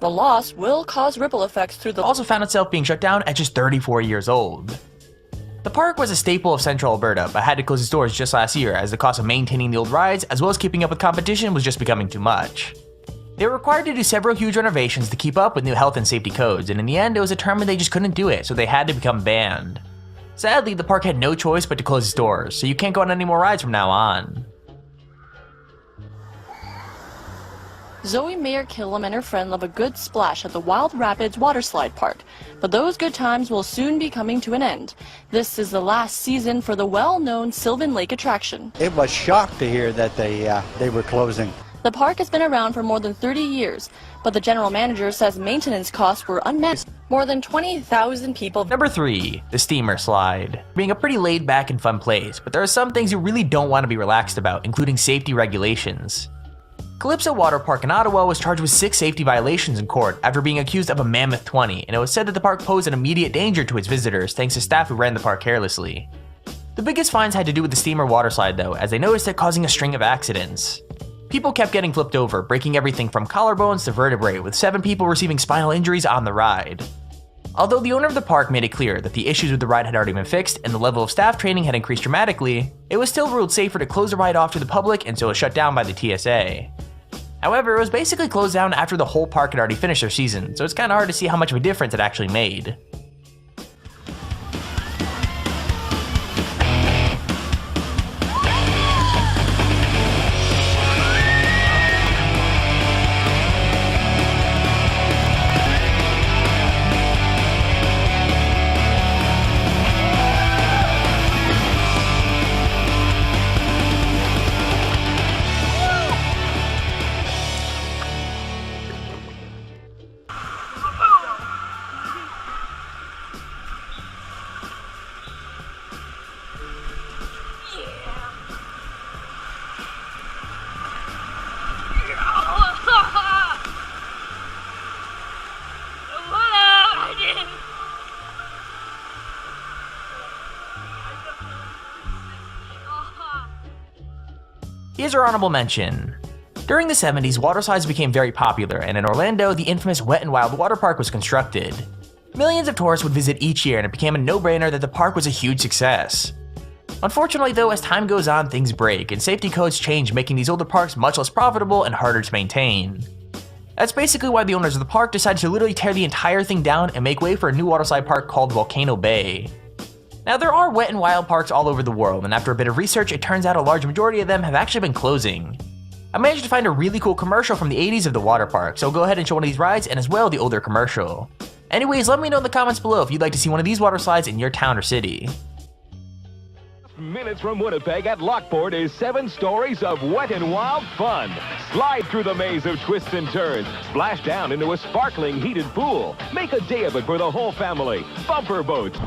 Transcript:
The loss will cause ripple effects through the also found itself being shut down at just 34 years old. The park was a staple of central Alberta, but had to close its doors just last year as the cost of maintaining the old rides as well as keeping up with competition was just becoming too much. They were required to do several huge renovations to keep up with new health and safety codes, and in the end it was determined they just couldn't do it, so they had to become banned. Sadly, the park had no choice but to close its doors, so you can't go on any more rides from now on. Zoe Mayer Killam and her friend love a good splash at the Wild Rapids Waterslide Park, but those good times will soon be coming to an end. This is the last season for the well-known Sylvan Lake attraction. It was shocked to hear that they were closing. The park has been around for more than 30 years, but the general manager says maintenance costs were unmet. More than 20,000 people. Number 3, the Steamer Slide. Being a pretty laid back and fun place, but there are some things you really don't want to be relaxed about, including safety regulations. Calypso Water Park in Ottawa was charged with 6 safety violations in court after being accused of a Mammoth 20, and it was said that the park posed an immediate danger to its visitors thanks to staff who ran the park carelessly. The biggest fines had to do with the steamer water slide though, as they noticed it causing a string of accidents. People kept getting flipped over, breaking everything from collarbones to vertebrae, with 7 people receiving spinal injuries on the ride. Although the owner of the park made it clear that the issues with the ride had already been fixed and the level of staff training had increased dramatically, it was still ruled safer to close the ride off to the public, and so it was shut down by the TSA. However, it was basically closed down after the whole park had already finished their season, so it's kinda hard to see how much of a difference it actually made. Here's our honorable mention. During the 70s, water slides became very popular, and in Orlando, the infamous Wet n Wild water park was constructed. Millions of tourists would visit each year, and it became a no-brainer that the park was a huge success. Unfortunately though, as time goes on, things break, and safety codes change, making these older parks much less profitable and harder to maintain. That's basically why the owners of the park decided to literally tear the entire thing down and make way for a new waterslide park called Volcano Bay. Now there are Wet n Wild parks all over the world, and after a bit of research, it turns out a large majority of them have actually been closing. I managed to find a really cool commercial from the 80s of the water park, so I'll go ahead and show one of these rides and as well the older commercial. Anyways, let me know in the comments below if you'd like to see one of these water slides in your town or city. Minutes from Winnipeg at Lockport is 7 stories of wet and wild fun. Slide through the maze of twists and turns, splash down into a sparkling heated pool. Make a day of it for the whole family. Bumper boats,